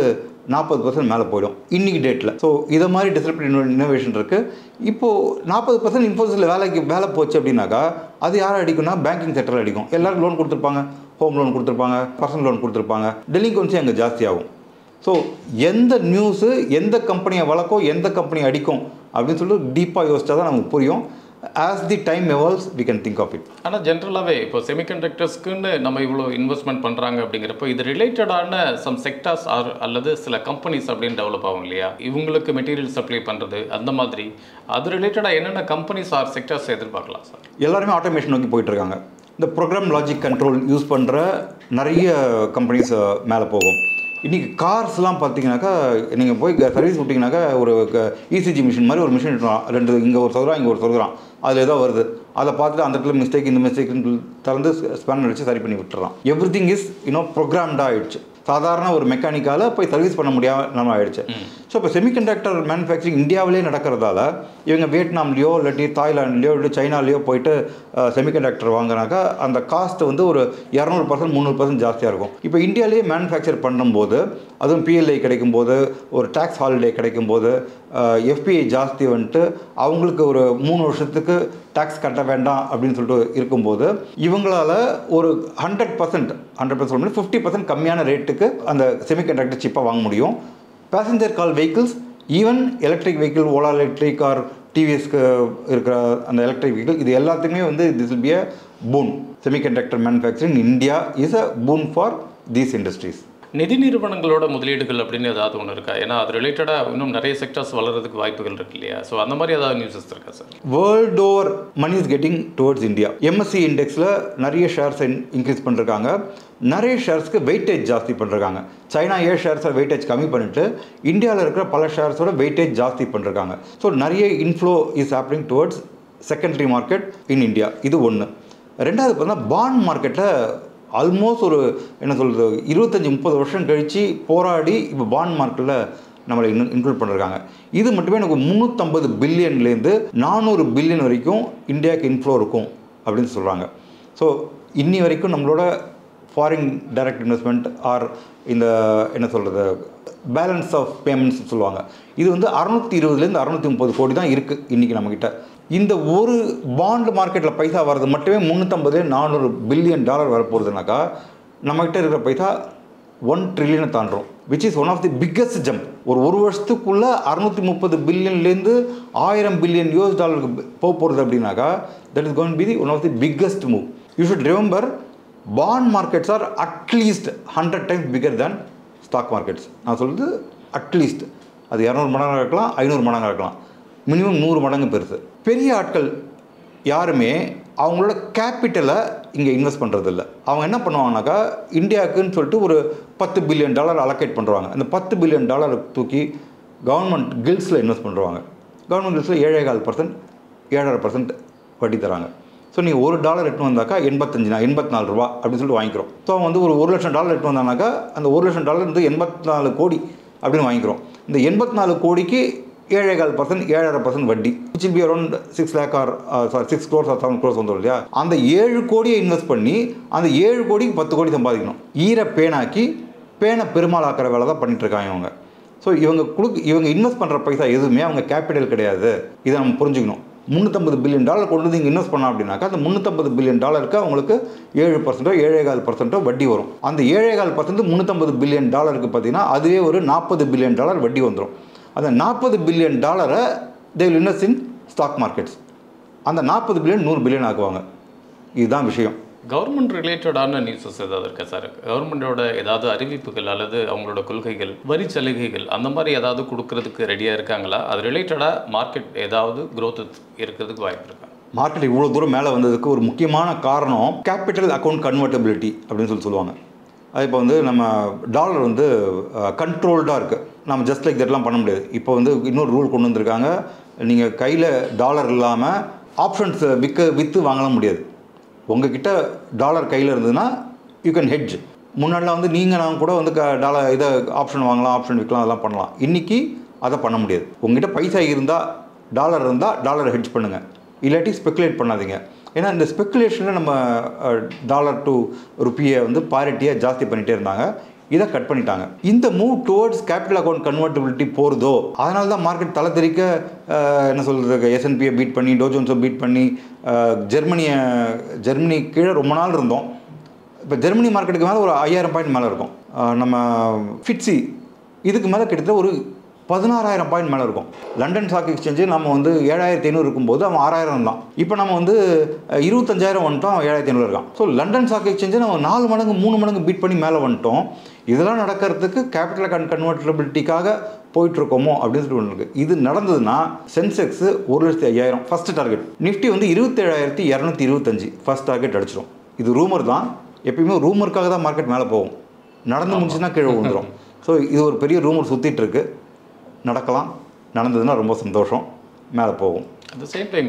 40% மேலே போயிடும் இன்றைக்கி டேட்டில். ஸோ இதை மாதிரி டிஸ்ரப்டிவ் இனோவேஷன் இருக்குது. இப்போது 40% இன்ஃபோசிஸில் வேலை போச்சு அப்படின்னாக்கா அது யாரை அடிக்கும்னா பேங்கிங் செக்டரில் அடிக்கும். எல்லோரும் லோன் கொடுத்துருப்பாங்க, ஹோம் லோன் கொடுத்துருப்பாங்க, பர்சனல் லோன் கொடுத்துருப்பாங்க, டெலிகுவன்சி அங்கே ஜாஸ்தியாகும். ஸோ எந்த நியூஸு எந்த கம்பெனியை வளர்க்கும், எந்த கம்பெனி அடிக்கும் அப்படின்னு சொல்லிட்டு டீப்பாக யோசிச்சா தான் நமக்கு புரியும். as the time evolves we can think of it. ஆனால் ஜென்ரலாகவே இப்போ செமிகண்டக்டர்ஸ்க்குன்னு நம்ம இவ்வளோ இன்வெஸ்ட்மெண்ட் பண்ணுறாங்க அப்படிங்கிறப்போ இது ரிலேட்டடான சம் செக்டார்ஸ் அல்லது சில கம்பெனிஸ் அப்படின்னு டெவலப் ஆகும் இல்லையா? இவங்களுக்கு மெட்டீரியல் சப்ளை பண்ணுறது அந்த மாதிரி அது ரிலேட்டடாக என்னென்ன கம்பெனிஸ் ஆர் செக்டார்ஸ் எதிர்பார்க்கலாம் சார்? எல்லாருமே ஆட்டோமேஷன் நோக்கி போயிட்டுருக்காங்க. இந்த ப்ரோக்ராம் லாஜிக் கண்ட்ரோல் யூஸ் பண்ணுற நிறைய கம்பெனிஸ் மேலே போகும். இன்றைக்கி கார்ஸ்லாம் பார்த்தீங்கன்னாக்கா நீங்கள் போய் சர்வீஸ் விட்டிங்கனாக்கா ஒரு ECG மிஷின் மாதிரி ஒரு மிஷின் 2 இங்கே ஒரு சதுரம் இங்கே ஒரு சதுரம் அதில் ஏதோ வருது, அதை பார்த்துட்டு அந்த இடத்துல மிஸ்டேக் இந்த மிஸ்டேக் திறந்து ஸ்பேனர் வச்சு சரி பண்ணி விட்டுறான். எவ்ரி திங் இஸ் ப்ரோக்ராம்டாக ஆகிடுச்சு. சாதாரண ஒரு மெக்கானிக்கால் போய் சர்வீஸ் பண்ண முடியாமல் நம்ம ஆகிடுச்சு. ஸோ இப்போ செமிகண்டக்டர் மேனுஃபேக்சரிங் இந்தியாவிலே நடக்கிறதால இவங்க வியட்நாம்லேயோ இல்லாட்டி தாய்லாண்ட்லேயோ இல்லை சைனாலேயோ போயிட்டு செமிகண்டக்டர் வாங்கினாக்கா அந்த காஸ்ட் வந்து ஒரு 200% 300% ஜாஸ்தியாக இருக்கும். இப்போ இந்தியாவிலேயே மேனுஃபேக்சர் பண்ணும்போது, அதுவும் பிஎல்ஐ கிடைக்கும்போது, ஒரு டேக்ஸ் ஹாலிடே கிடைக்கும்போது, எஃபிஐ ஜாஸ்தி வந்துட்டு அவங்களுக்கு ஒரு 3 வருஷத்துக்கு டேக்ஸ் கட்ட வேண்டாம் அப்படின்னு சொல்லிட்டு இருக்கும்போது இவங்களால ஒரு 100% 50% கம்மியான ரேட்டுக்கு அந்த செமிகண்டக்டர் சிப்பாக வாங்க முடியும். Passenger car vehicles, even electric vehicle, Ola electric or டிவிஎஸ்க்கு இருக்கிற அந்த எலக்ட்ரிக் வெஹிக்கிள், இது எல்லாத்துக்குமே வந்து this will be a boon. Semiconductor manufacturing in India is a boon for these industries. நிதி நிறுவனங்களோட முதலீடுகள் அப்படின்னு ஏதாவது ஒன்று இருக்கா? ஏன்னா அது ரிலேட்டடாக இன்னும் நிறைய செக்டர்ஸ் வளர்கிறதுக்கு வாய்ப்புகள் இருக்கு இல்லையா? ஸோ அந்த மாதிரி ஏதாவது நியூஸஸ் இருக்கா sir? World over money is getting towards India. MSC இண்டெக்ஸில் நிறைய ஷேர்ஸ் இன்க்ரீஸ் பண்ணிருக்காங்க. நிறைய ஷேர்ஸ்க்கு வெயிட்டேஜ் ஜாஸ்தி பண்ணிருக்காங்க. சைனா ஷேர்ஸை வெயிட்டேஜ் கம்மி பண்ணிட்டு இந்தியாவில் இருக்கிற பல ஷேர்ஸோட வெயிட்டேஜ் ஜாஸ்தி பண்ணிருக்காங்க. ஸோ நிறைய inflow is happening towards secondary market in India. இது ஒன்று. ரெண்டாவது பார்த்தீங்கன்னா பாண்ட் மார்க்கெட்டில் ஆல்மோஸ்ட் ஒரு 25-30 வருஷம் கழித்து போராடி இப்போ பாண்ட் மார்க்கெட்டில் நம்மளை இன்க்ளூட் பண்ணிருக்காங்க. இது மட்டுமே எனக்கு 350 பில்லியன்லேருந்து 400 பில்லியன் வரைக்கும் இந்தியாவுக்கு இன்ஃப்ளோ இருக்கும் அப்படின்னு சொல்கிறாங்க. ஸோ இன்னி வரைக்கும் நம்மளோட ஃபாரின் டைரக்ட் இன்வெஸ்ட்மெண்ட் ஆர் இந்த பேலன்ஸ் ஆஃப் பேமெண்ட்ஸ் சொல்லுவாங்க, இது வந்து 620லேருந்து 630 கோடி தான் இருக்குது இன்றைக்கி நம்மக்கிட்ட. இந்த ஒரு பாண்ட் மார்க்கெட்டில் பைசா வர்றது மட்டுமே 350-400 பில்லியன் டாலர் வரப்போகுதுனாக்கா நம்மக்கிட்ட இருக்கிற பைசா 1 ட்ரில்லியனை தாண்டுறோம், which is one of the biggest jump. ஒரு வருஷத்துக்குள்ளே 630 பில்லியன்லேருந்து 1000 பில்லியன் US டாலருக்கு போகிறது அப்படின்னாக்கா that is going be the one of the biggest move. You should remember, bond markets are at least 100 times bigger than stock markets. நான் சொல்கிறது at least. அது 200 மடங்காக இருக்கலாம், 500 மடங்காக இருக்கலாம், மினிமம் 100 மடங்கு பெருசு. பெரிய ஆட்கள் யாருமே அவங்களோட கேபிட்டலை இங்கே இன்வெஸ்ட் பண்ணுறதில்ல. அவங்க என்ன பண்ணுவாங்கனாக்கா இந்தியாவுக்குன்னு சொல்லிட்டு ஒரு $10 பில்லியன் அலோகேட் பண்ணுறாங்க. அந்த $10 பில்லியன் தூக்கி கவர்மெண்ட் கில்ஸில் இன்வெஸ்ட் பண்ணுறாங்க. கவர்மெண்ட் கில்ஸில் 7.25% 7.5% வட்டி தராங்க. ஸோ நீங்கள் $1 எட்டு வந்தாக்கா 84 ரூபா அப்படின்னு சொல்லிட்டு வாங்கிக்கிறோம். ஸோ அவங்க வந்து ஒரு $1 லட்சம் எட்டு வந்தானாக்கா அந்த $1 லட்சம் வந்து 84 கோடி அப்படின்னு வாங்கிக்கிறோம். இந்த 84 கோடிக்கு 7.5% 7.5% வட்டி, which will be around 6 lakh or 6 crores or 7 crores வந்துடும் இல்லையா? அந்த 7 கோடியை இன்வெஸ்ட் பண்ணி அந்த 7 கோடிக்கு 10 கோடி சம்பாதிக்கணும். பேனாக்கி பேனை பெருமாள் ஆக்கிற வேலை தான் பண்ணிட்டு இருக்காங்க இவங்க. ஸோ இவங்க இன்வெஸ்ட் பண்ணுற பைசா எதுவுமே அவங்க கேபிட்டல் கிடையாது. இதை நம்ம புரிஞ்சுக்கணும். 350 பில்லியன் டாலர் கொண்டு வந்து இங்கே இன்வெஸ்ட் பண்ணோம் அப்படின்னாக்கா அந்த 350 பில்லியன் டாலருக்கு அவங்களுக்கு 7% 7.5% வட்டி வரும். அந்த 7.5% 350 பில்லியன் டாலருக்கு பார்த்தீங்கன்னா அதுவே ஒரு $40 பில்லியன் வட்டி வந்துடும். அந்த $40 billion they will invest in stock markets. அந்த 40 பில்லியன் 100 பில்லியன் ஆக்குவாங்க. இதுதான் விஷயம். கவர்மெண்ட் ரிலேட்டடான நியூஸஸ் ஏதாவது இருக்கா சார்? கவர்மெண்டோட ஏதாவது அறிவிப்புகள் அல்லது அவங்களோட கொள்கைகள், வரி சலுகைகள் அந்த மாதிரி ஏதாவது கொடுக்கறதுக்கு ரெடியாக இருக்காங்களா? அது ரிலேட்டடாக மார்க்கெட் ஏதாவது க்ரோத் இருக்கிறதுக்கு வாய்ப்பு இருக்கா? மார்க்கெட் இவ்வளோ தூரம் மேலே வந்ததுக்கு ஒரு முக்கியமான காரணம் கேபிட்டல் அக்கௌண்ட் கன்வெர்ட்டபிலிட்டி அப்படின்னு சொல்லுவாங்க. அது இப்போ வந்து நம்ம டாலர் வந்து கண்ட்ரோல்டாக இருக்குது. நம்ம ஜஸ்ட் லைக் தட்லாம் பண்ண முடியாது. இப்போ வந்து இன்னொரு ரூல் கொண்டு வந்திருக்காங்க. நீங்கள் கையில் டாலர் இல்லாமல் ஆப்ஷன்ஸ் விற்று வாங்கலாம் முடியாது. உங்ககிட்ட டாலர் கையில் இருந்ததுன்னா யூ கேன் ஹெட்ஜ். முன்னாடிலாம் வந்து நான் கூட வந்து டாலர் இதை ஆப்ஷன் வாங்கலாம், ஆப்ஷன் விற்கலாம், அதெல்லாம் பண்ணலாம். இன்றைக்கி அதை பண்ண முடியாது. உங்ககிட்ட பைசா இருந்தால் டாலர் ஹெட்ஜ் பண்ணுங்கள், இல்லாட்டி ஸ்பெக்குலேட் பண்ணாதீங்க. ஏன்னா இந்த ஸ்பெக்குலேஷனில் நம்ம டாலர் டு ருப்பியை வந்து பாரிட்டியாக ஜாஸ்தி பண்ணிகிட்டே இருந்தாங்க. இதை கட் பண்ணிட்டாங்க. இந்த மூவ் டுவர்ட்ஸ் கேபிட்டல் அக்கௌண்ட் கன்வெர்ட்டபிலிட்டி போகிறதோ அதனால தான் மார்க்கெட் தலை தெறிக்க என்ன சொல்கிறது, S&P பீட் பண்ணி, டோ ஜோன்ஸை பீட் பண்ணி, ஜெர்மனி கீழே ரொம்ப நாள் இருந்தோம். இப்போ ஜெர்மனி மார்க்கெட்டுக்கு மேலே ஒரு 5000 பாயிண்ட் மேலே இருக்கும். நம்ம ஃபிட்ஸி இதுக்கு மேலே கிட்டத்தட்ட ஒரு 16000 பாயிண்ட் மேலே இருக்கும். லண்டன் ஸ்டாக் எக்ஸ்சேஞ்சு நம்ம வந்து 7500 இருக்கும்போது அவன் 6000 தான். இப்போ நம்ம வந்து 25000 வந்துட்டோம், 7500 இருக்கான். ஸோ லண்டன் ஸ்டாக் எக்ஸ்சேஞ்சு நம்ம 4 மடங்கு 3 மடங்கு பீட் பண்ணி மேலே வந்துட்டோம். இதெல்லாம் நடக்கிறதுக்கு கேபிட்டல் கன்வெர்ட்டபிலிட்டிக்காக போயிட்டுருக்கோமோ அப்படின்னு சொல்லி ஒன்று இருக்குது. இது நடந்ததுன்னா சென்செக்ஸ் 1,50,000 ஃபஸ்ட் டார்கெட், நிஃப்டி வந்து 27,225 ஃபஸ்ட் டார்கெட் அடிச்சிடும். இது ரூமர் தான். எப்பயுமே ரூமருக்காக தான் மார்க்கெட் மேலே போகும். நடந்து முடிச்சுன்னா கீழே விழுந்துடும். ஸோ இது ஒரு பெரிய ரூமர் சுற்றிட்டு இருக்கு. நடக்கலாம். நடந்ததுன்னா ரொம்ப சந்தோஷம், மேலே போகும். அட் த சேம் டைம்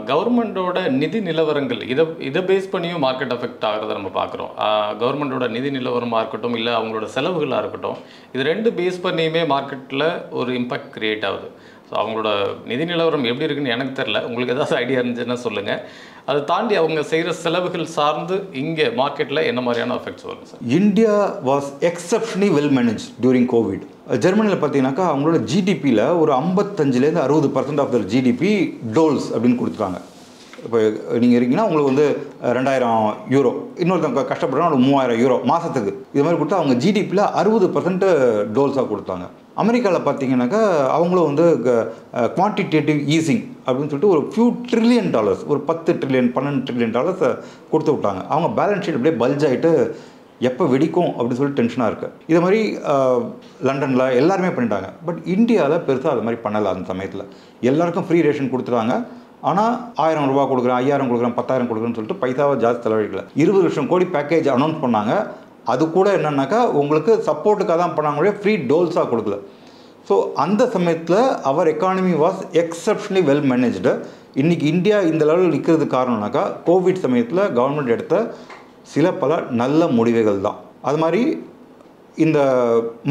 கவர்மெண்டோட நிதி நிலவரங்கள் இதை பேஸ் பண்ணியும் மார்க்கெட் அஃபெக்ட் ஆகிறத நம்ம பார்க்குறோம். கவர்மெண்டோட நிதி நிலவரமாக இருக்கட்டும், இல்லை அவங்களோட செலவுகளாக இருக்கட்டும், இது ரெண்டு பேஸ் பண்ணியுமே மார்க்கெட்டில் ஒரு இம்பாக்ட் க்ரியேட் ஆகுது. ஸோ அவங்களோட நிதி நிலவரம் எப்படி இருக்குன்னு எனக்கு தெரில, உங்களுக்கு ஏதாவது ஐடியா இருந்துச்சுன்னா சொல்லுங்கள். அதை தாண்டி அவங்க செய்கிற செலவுகள் சார்ந்து இங்கே மார்க்கெட்டில் என்ன மாதிரியான எஃபெக்ட்ஸ் வரும் sir? India was exceptionally well manage during Covid. ஜெர்மனியில் பார்த்தீங்கன்னாக்கா அவங்களோட ஜிடிபியில் ஒரு 55% 60% ஆஃப் த ஜிடிபி டோல்ஸ் அப்படின்னு கொடுத்துட்டாங்க. இப்போ நீங்கள் இருக்கீங்கன்னா உங்களுக்கு வந்து 2000 யூரோ, இன்னொருத்தவங்க கஷ்டப்படுறாங்க ஒரு 3000 யூரோ மாதத்துக்கு, இது மாதிரி கொடுத்தா அவங்க ஜிடிபியில் 60% டோல்ஸாக கொடுத்தாங்க. அமெரிக்காவில் பார்த்தீங்கன்னாக்கா அவங்களும் வந்து குவான்டிடேட்டிவ் ஈஸிங் அப்படின்னு சொல்லிட்டு ஒரு ஃபியூ ட்ரில்லியன் டாலர்ஸ், ஒரு 10 ட்ரில்லியன் 12 ட்ரில்லியன் டாலர்ஸ் கொடுத்து விட்டாங்க. அவங்க பேலன்ஸ் ஷீட் அப்படியே பல்ஜ் ஆகிட்டு எப்போ வெடிக்கும் அப்படின்னு சொல்லி டென்ஷனாக இருக்குது. இது மாதிரி லண்டனில் எல்லாருமே பண்ணிட்டாங்க. பட் இந்தியாவில் பெருசாக அது மாதிரி பண்ணலை. அந்த சமயத்தில் எல்லாருக்கும் ஃப்ரீ ரேஷன் கொடுத்துட்டாங்க. ஆனால் 1000 ரூபா கொடுக்குறேன், 5000 கொடுக்குறேன், 10,000 கொடுக்குறேன்னு சொல்லிட்டு பைசாவை ஜாஸ்தி செலவழிக்கல. 20 லட்சம் கோடி பேக்கேஜ் அனௌன்ஸ் பண்ணாங்க. அது கூட என்னன்னாக்கா உங்களுக்கு சப்போர்ட்டுக்காக தான் பண்ணாங்களே, ஃப்ரீ டோல்ஸாக கொடுக்கல. ஸோ அந்த சமயத்தில் அவர் economy was exceptionally well managed. இன்றைக்கி இந்தியா இந்த லெவலில் நிற்கிறது காரணம்னாக்கா கோவிட் சமயத்தில் கவர்மெண்ட் எடுத்த சில பல நல்ல முடிவுகள் தான். அது மாதிரி இந்த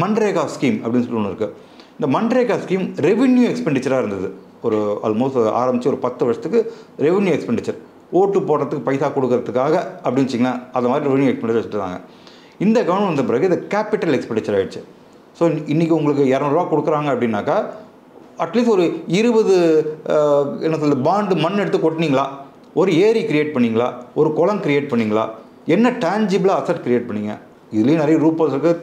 மன்ரேகா ஸ்கீம் அப்படின்னு சொல்லி ஒன்று இருக்குது. இந்த மன்ரேகா ஸ்கீம் ரெவென்யூ எக்ஸ்பெண்டிச்சராக இருந்தது. ஒரு ஆல்மோஸ்ட் ஆரம்பித்து ஒரு 10 வருஷத்துக்கு ரெவென்யூ எக்ஸ்பெண்டிச்சர், ஓட்டு போடுறதுக்கு பைசா கொடுக்கறதுக்காக அப்படின்னு வச்சிங்கன்னா அது மாதிரி ரெவென்யூ எக்ஸ்பெண்டிச்சர் வச்சுருந்தாங்க. இந்த கவர்மெண்ட் வந்த பிறகு இது கேபிட்டல் எக்ஸ்பெண்டிச்சர் ஆகிடுச்சு. ஸோ இன்றைக்கி உங்களுக்கு 200 ரூபா கொடுக்குறாங்க அப்படின்னாக்கா அட்லீஸ்ட் ஒரு 20 என்ன சொல்கிறது பாண்டு மண் எடுத்து கொட்டினீங்களா, ஒரு ஏரி க்ரியேட் பண்ணிங்களா, ஒரு குளம் க்ரியேட் பண்ணிங்களா, என்ன டேஞ்சிபிளாக அசட் க்ரியேட் பண்ணிங்க. இதுலேயும் நிறைய ரூபல்ஸ் இருக்குது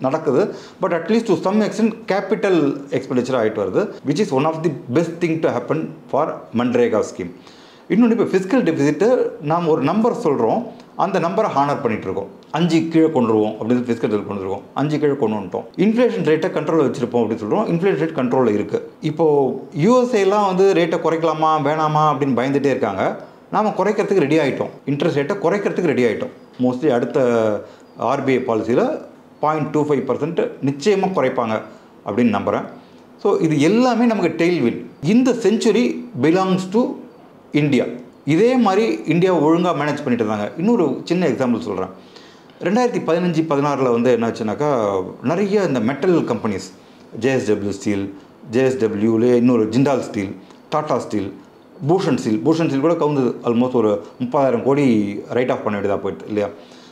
நடக்குது. But at least to some extent capital expenditure ஆகிட்டு வருது, which is one of the best thing to happen for MNREGA scheme. இன்னொன்று இப்போ ஃபிஸ்கல் டெபிசிட்டு நாம் ஒரு நம்பர் சொல்கிறோம், அந்த நம்பரை ஹானர் பண்ணிகிட்ருக்கோம். 5 கீழே கொண்டுருவோம் அப்படின்னு ஃபிஸ்கல் டெபிசிட் கொண்டு வந்துருக்கோம். 5 கீழே கொண்டு வந்துட்டோம். இன்ஃப்ளேஷன் ரேட்டை கண்ட்ரோலில் வச்சுருப்போம் அப்படின்னு சொல்கிறோம். இன்ஃப்ளேஷன் ரேட் கண்ட்ரோலில் இருக்குது. இப்போது யூஎஸ்ஏலாம் வந்து ரேட்டை குறைக்கலாமா வேணாமா அப்படின்னு பயந்துகிட்டே இருக்காங்க. நாம் குறைக்கிறதுக்கு ரெடி ஆகிட்டோம். இன்ட்ரெஸ்ட் ரேட்டை குறைக்கிறதுக்கு ரெடி ஆகிட்டோம். மோஸ்ட்லி அடுத்த ஆர்பிஐ பாலிசியில் 0.25% நிச்சயமாக குறைப்பாங்க அப்படின்னு நம்புகிறேன். ஸோ இது எல்லாமே நமக்கு டெய்ல்வின். இந்த செஞ்சுரி பிலாங்ஸ் டு இந்தியா. இதே மாதிரி இந்தியா ஒழுங்காக மேனேஜ் பண்ணிட்டு இருந்தாங்க. இன்னொரு சின்ன எக்ஸாம்பிள் சொல்கிறேன். 2015-16 வந்து என்னாச்சுனாக்கா நிறைய இந்த மெட்டல் கம்பெனிஸ், ஜேஎஸ்டபிள்யூ ஸ்டீல், ஜேஎஸ்டபிள்யூலே இன்னொரு Jindal steel, Tata steel, Bhushan steel கூட கவுந்தது. ஆல்மோஸ்ட் ஒரு 30,000 கோடி ரைட் ஆஃப் பண்ண வேண்டியதாக போயிட்டு இல்லையா.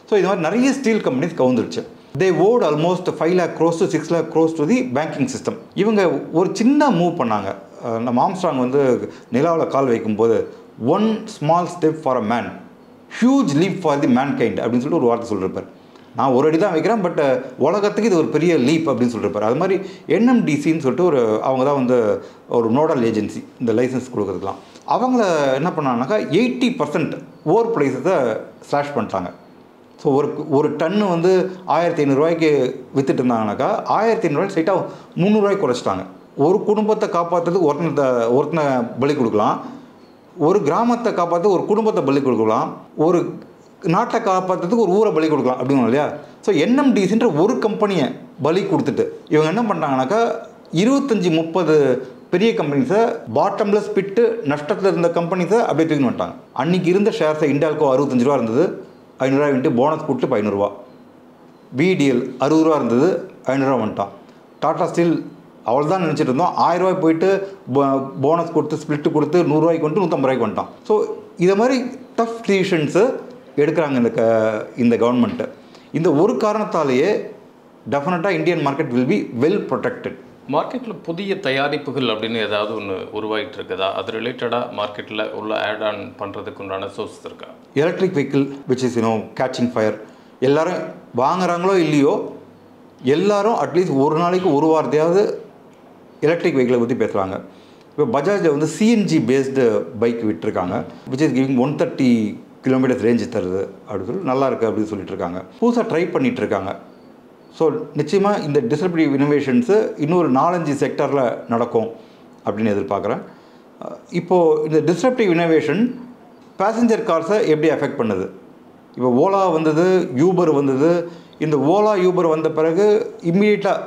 ஸோ இது மாதிரி நிறைய ஸ்டீல் கம்பெனிஸ் கவுந்துருச்சு. They owed almost 5 lakh crores to 6 lakh crores to the banking system. இவங்க ஒரு சின்ன மூவ் பண்ணாங்க. நம்ம ஆம்ஸ்ட்ராங் வந்து நிலாவில் கால் வைக்கும்போது one small step for a man, huge leaf for the man kind அப்படின்னு சொல்லிட்டு ஒரு வார்த்தை சொல்லியிருப்பார். நான் ஒரு அடி தான் வைக்கிறேன், பட் உலகத்துக்கு இது ஒரு பெரிய லீப் அப்படின்னு சொல்லியிருப்பார். அது மாதிரி என்எம்டிசின்னு சொல்லிட்டு அவங்க தான் வந்து ஒரு நோடல் ஏஜென்சி இந்த லைசன்ஸ் கொடுக்குறதுலாம். அவங்கள என்ன பண்ணாங்கனாக்கா 80% ஓவர் ப்ரைஸஸை ஸ்லாஷ் பண்ணிட்டாங்க. ஸோ ஒரு டன்னு வந்து 1500 ரூபாய்க்கு விற்றுட்டு இருந்தாங்கனாக்கா 1500 ரூபாய்க்கு ஸ்ட்ரைட்டாக 300 ரூபாய்க்கு குறைச்சிட்டாங்க. ஒரு குடும்பத்தை காப்பாற்றுறதுக்கு ஒருத்தனை பலி கொடுக்கலாம், ஒரு கிராமத்தை காப்பாற்ற ஒரு குடும்பத்தை பலி கொடுக்கலாம், ஒரு நாட்டை காப்பாற்றுறதுக்கு ஒரு ஊரை பலி கொடுக்கலாம் அப்படிங்க இல்லையா. ஸோ என்எம்டிசின்ற ஒரு கம்பெனியை பலி கொடுத்துட்டு இவங்க என்ன பண்ணுறாங்கனாக்கா 25-30 பெரிய கம்பெனிஸை பாட்டம்லெஸ் பிட்டு நஷ்டத்தில் இருந்த கம்பெனிஸை அப்படியே தூக்கி வந்துட்டாங்க. அன்றைக்கி இருந்த ஷேர்ஸை இண்டால்கோ 65 ரூபா இருந்தது, 500 ரூபா விட்டு போனஸ் கொடுத்து 500 ரூபா. பிடிஎல் 60 ரூபா இருந்தது, 500 ரூபா வந்துட்டான். டாடா ஸ்டீல் அவள் தான் நினச்சிட்டு இருந்தோம், 1000 ரூபாய் போயிட்டு போனஸ் கொடுத்து ஸ்பிளிட்டு கொடுத்து 100 ரூபாய்க்கு வந்துட்டு 150 ரூபாய்க்கு வந்துட்டான். ஸோ இதை மாதிரி டஃப் டிசிஷன்ஸு எடுக்கிறாங்க இந்த கவர்மெண்ட்டு. இந்த ஒரு காரணத்தாலேயே டெஃபினட்டாக Indian market will be well protected. மார்க்கெட்டில் புதிய தயாரிப்புகள் அப்படின்னு ஏதாவது ஒன்று உருவாகிட்டு இருக்குதா? அது ரிலேட்டடாக மார்க்கெட்டில் உள்ள ஆட் ஆன் பண்ணுறதுக்கு உண்டான சோர்ஸ் இருக்கா? Electric vehicle which is catching fire. எல்லோரும் வாங்குறாங்களோ இல்லையோ, எல்லோரும் அட்லீஸ்ட் ஒரு நாளைக்கு ஒரு வாரத்தையாவது எலக்ட்ரிக் வெஹிக்கிளை பற்றி பேசுகிறாங்க. இப்போ பஜாஜில் வந்து சிஎன்ஜி பேஸ்டு பைக் விட்டுருக்காங்க, which is giving 130 kilometres range தருது அப்படின்னு சொல்லி நல்லா இருக்குது அப்படின்னு சொல்லிட்டு இருக்காங்க. புதுசாக ட்ரை பண்ணிகிட்ருக்காங்க. ஸோ நிச்சயமாக இந்த டிஸ்ரப்டிவ் இனோவேஷன்ஸு இன்னொரு 4-5 செக்டரில் நடக்கும் அப்படின்னு எதிர்பார்க்குறேன். இப்போது இந்த டிஸ்ரப்டிவ் இனோவேஷன் பேசஞ்சர் கார்ஸை எப்படி அஃபெக்ட் பண்ணுது? இப்போ ஓலா வந்தது, யூபர் வந்தது. இந்த ஓலா யூபர் வந்த பிறகு இம்மீடியட்டாக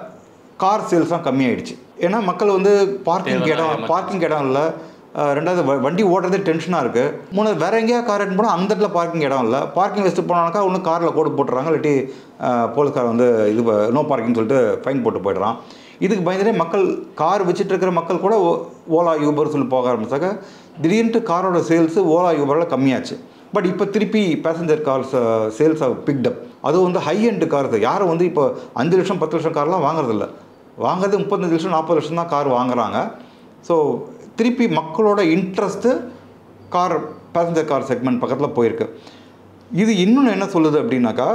கார் சேல்ஸ்லாம் கம்மியாயிடுச்சு. ஏன்னா மக்கள் வந்து பார்க்கிங் இடம் இல்லை, ரெண்டாவது வண்டி ஓட்டுறதே டென்ஷனாக இருக்குது. மூணாவது வேறு எங்கேயா கார் எடுத்து போனால் அந்த இடத்துல பார்க்கிங் இடம் இல்லை. பார்க்கிங் வச்சுட்டு போனாக்கா ஒன்று காரில் கோடு போட்டுறாங்க, இல்லாட்டி போலீஸ்கார் வந்து இது நோ பார்க்கிங் சொல்லிட்டு ஃபைன் போட்டு போய்ட்றான். இதுக்கு பயந்துட்டே மக்கள் கார் வச்சுட்டு இருக்கிற மக்கள் கூட ஓலா யூபர் சொல்லி போக ஆரம்பிச்சாக்க திடீர்னு காரோட சேல்ஸு ஓலா யூபரில் கம்மியாச்சு. பட் இப்போ திருப்பி passenger cars sales of picked up. அதுவும் வந்து ஹை எண்டு கார்ஸ். யாரும் வந்து இப்போ 5 லட்சம் 10 லட்சம் கார்லாம் வாங்குறதில்ல, வாங்குறது 35 லட்சம் 40 லட்சம் தான் கார் வாங்குறாங்க. ஸோ திருப்பி மக்களோட interest car passenger car segment பக்கத்தில் போயிருக்கு. இது இன்னொன்று என்ன சொல்லுது அப்படின்னாக்கா,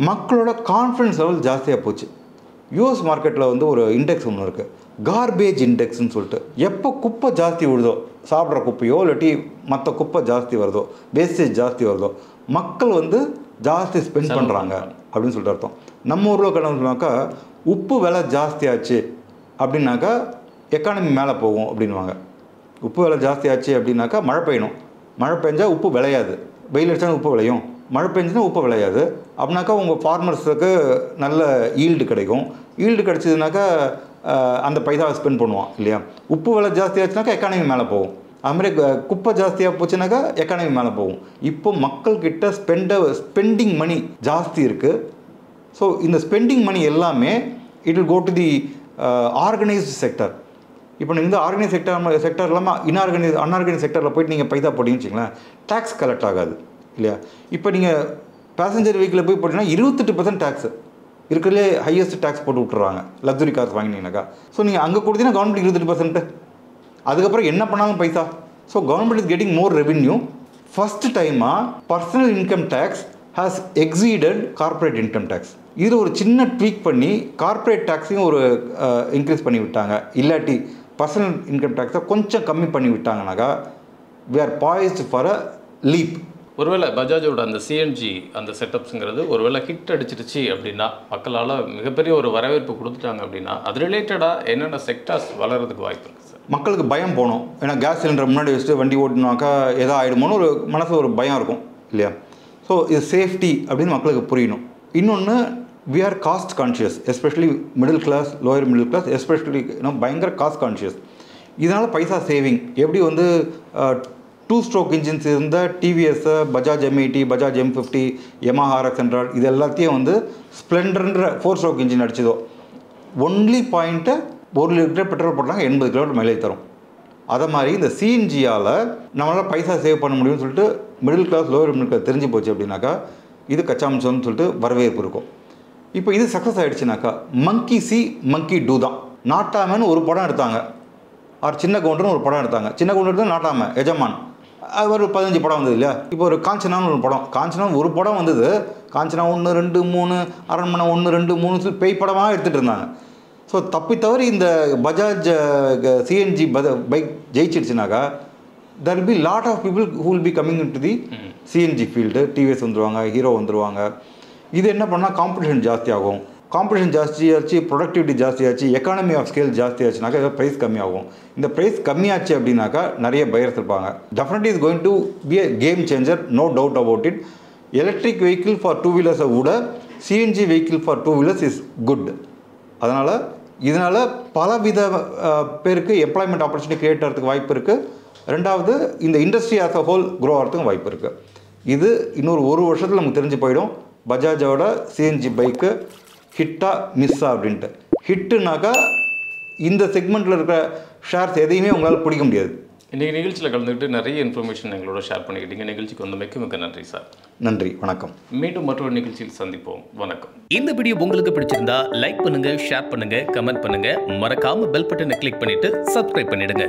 மக்களோட கான்ஃபிடன்ஸ் லெவல் ஜாஸ்தியாக போச்சு. யூஎஸ் மார்க்கெட்டில் வந்து ஒரு இண்டெக்ஸ் ஒன்று இருக்குது, கார்பேஜ் இண்டெக்ஸ்ன்னு சொல்லிட்டு. எப்போ குப்பை ஜாஸ்தி விழுதோ, சாப்பிட்ற குப்பையோ இல்லாட்டி மற்ற குப்பை ஜாஸ்தி வருதோ, வேஸ்டேஜ் ஜாஸ்தி வருதோ, மக்கள் வந்து ஜாஸ்தி ஸ்பெண்ட் பண்ணுறாங்க அப்படின்னு சொல்லிட்டு அர்த்தம். நம்ம ஊரில் சொன்னாக்கா உப்பு விலை ஜாஸ்தியாச்சு அப்படின்னாக்கா எக்கானமி மேலே போகும் அப்படின்வாங்க. உப்பு விலை ஜாஸ்தியாச்சு அப்படின்னாக்கா மழை பெய்யணும், மழை பெஞ்சால் உப்பு விளையாது. வெயில் அடித்தா உப்பு விளையும், மழை பெஞ்சுன்னா உப்பு விளையாது. அப்படின்னாக்கா உங்கள் ஃபார்மர்ஸுக்கு நல்ல ஈல்டு கிடைக்கும். ஈல்டு கிடச்சிதுனாக்கா அந்த பைசாவை ஸ்பெண்ட் பண்ணுவான் இல்லையா. உப்பு விலை ஜாஸ்தியாச்சுனாக்கா எக்கானமி மேலே போகும். அதுமாதிரி குப்பை ஜாஸ்தியாக போச்சுனாக்கா எக்கானமி மேலே போகும். இப்போ மக்கள்கிட்ட ஸ்பெண்டிங் மணி ஜாஸ்தி இருக்குது. ஸோ இந்த ஸ்பெண்டிங் மணி எல்லாமே it will go to the organised sector. இப்போ நீங்கள் வந்து ஆர்கனைஸ் செக்டர் இல்லாமல் அன்ஆர்கனைஸ் செக்டரில் போய்ட்டு நீங்கள் பைசா போட்டிங்கன்னு வச்சிங்களேன், டேக்ஸ் கலெக்ட் ஆகாது இல்லையா. இப்போ நீங்கள் பேசஞ்சர் வெஹிக்கிளில் போய் போட்டிங்கன்னா 28% டேக்ஸு இருக்கிறதுலே ஹையஸ்ட் டேக்ஸ் போட்டு விட்டுறாங்க லக்ஸுரி கார்ஸ் வாங்கினீங்கன்னாக்கா. ஸோ நீங்கள் அங்கே கொடுத்தீங்கன்னா கவர்மெண்ட் 28%, அதுக்கப்புறம் என்ன பண்ணாலும் பைசா. So government is getting more revenue. First டைமாக personal income tax has exceeded corporate income tax. இதில் ஒரு சின்ன ட்வீக் பண்ணி கார்பரேட் டேக்ஸையும் ஒரு இன்க்ரீஸ் பண்ணி விட்டாங்க, இல்லாட்டி பர்சனல் இன்கம் டேக்ஸை கொஞ்சம் கம்மி பண்ணி விட்டாங்கனாக்கா we are poised for a leap. ஒருவேளை பஜாஜோட அந்த சிஎன்ஜி அந்த செட்டப்ஸுங்கிறது ஒருவேளை ஹிட் அடிச்சிருச்சு அப்படின்னா, மக்களால் மிகப்பெரிய ஒரு வரவேற்பு கொடுத்துட்டாங்க அப்படின்னா, அது ரிலேட்டடாக என்னென்ன செக்டார்ஸ் வளர்கிறதுக்கு வாய்ப்பு இருக்குது சார்? மக்களுக்கு பயம் போகணும். ஏன்னா கேஸ் சிலிண்டர் முன்னாடி வச்சுட்டு வண்டி ஓட்டினாக்கா எதா ஆகிடுமோன்னு ஒரு மனசு ஒரு பயம் இருக்கும் இல்லையா. ஸோ இது சேஃப்டி அப்படின்னு மக்களுக்கு புரியணும். இன்னொன்று, we are cost conscious, especially middle class, lower middle class, especially பயங்கர காஸ்ட் கான்ஷியஸ். இதனால் பைசா சேவிங் எப்படி வந்து 2 ஸ்ட்ரோக் இன்ஜின்ஸ் இருந்த TVS, Bajaj M80, Bajaj M50, Yamaha RX100 இது எல்லாத்தையும் வந்து ஸ்ப்ளெண்டர்ன்ற 4 ஸ்ட்ரோக் இன்ஜின் அடிச்சதோ, ஒன்லி பாயிண்ட்டு 1 லிட்டர் பெட்ரோல் போட்டாங்க 80 கிலோமீட்டர் மைலேஜ் தரும். அதை மாதிரி இந்த சிஎன்ஜியால் நம்மளால் பைசா சேவ் பண்ண முடியும்னு சொல்லிட்டு middle class lower middle class தெரிஞ்சு போச்சு அப்படின்னாக்கா இது கச்சாமிச்சோன்னு சொல்லிட்டு வரவேற்பு இருக்கும். இப்போ இது சக்ஸஸ் ஆகிடுச்சுனாக்கா மங்கி சி மங்கி டூ தான். நாட்டாமன்னு ஒரு படம் எடுத்தாங்க, சின்ன கவுண்டர்னு ஒரு படம் எடுத்தாங்க. சின்ன கவுண்டர் தான் நாட்டாம எஜமான், அது ஒரு 15 படம் வந்தது இல்லையா. இப்போ ஒரு காஞ்சனான்னு ஒரு படம், காஞ்சனா ஒரு படம் வந்தது. காஞ்சனா 1 2 3, அரண்மனை 1 2 3 சொல்லி பேய் படமாக எடுத்துகிட்டு இருந்தாங்க. ஸோ தப்பி தவறி இந்த பஜாஜ் சிஎன்ஜி பைக் ஜெயிச்சிடுச்சுனாக்கா there will be lot of people who will be coming into the CNG field. TVS வந்துடுவாங்க, ஹீரோ வந்துடுவாங்க. இது என்ன பண்ணால் காம்படிஷன் ஜாஸ்தியாகும். காம்படிஷன் ஜாஸ்தியாச்சு, ப்ரொடக்டிவிட்டி ஜாஸ்தியாச்சு, எக்கானமி ஆஃப் ஸ்கேல் ஜாஸ்தியாச்சுனாக்கா ஏதோ ப்ரைஸ் கம்மியாகும். இந்த ப்ரைஸ் கம்மியாச்சு அப்படின்னாக்கா நிறைய பையர்ஸ் இருப்பாங்க. Definitely is going to be a game changer, no doubt about it. Electric vehicle for 2 வீலர்ஸை விட CNG vehicle for 2 wheelers is good. இதனால் பலவித பேருக்கு எம்ப்ளாய்மெண்ட் ஆப்பர்ச்சுனிட்டி க்ரியேட் ஆகிறதுக்கு வாய்ப்பு இருக்குது. ரெண்டாவது, இந்த industry as a whole grow ஆகிறதுக்கும் வாய்ப்பு இருக்குது. இது இன்னொரு 1 வருஷத்தில் நமக்கு தெரிஞ்சு போயிடும் பஜாஜோட சிஎன்ஜி பைக்கு ஹிட்டா மிஸ்ஸா அப்படின்ட்டு. ஹிட்டுனாக்கா இந்த செக்மெண்ட்டில் இருக்கிற ஷேர்ஸ் எதையுமே உங்களால் பிடிக்க முடியாது. இன்றைக்கி நிகழ்ச்சியில் கலந்துக்கிட்டு நிறைய இன்ஃபர்மேஷன் எங்களோட ஷேர் பண்ணிக்கிட்டீங்க. நிகழ்ச்சிக்கு வந்து மிக்க நன்றி சார். நன்றி, வணக்கம். மீண்டும் மற்றொரு நிகழ்ச்சியில் சந்திப்போம். வணக்கம். இந்த வீடியோ உங்களுக்கு பிடிச்சிருந்தா லைக் பண்ணுங்க, ஷேர் பண்ணுங்க, கமெண்ட் பண்ணுங்க. மறக்காம பெல் பட்டனை கிளிக் பண்ணிட்டு சப்ஸ்கிரைப் பண்ணிடுங்க.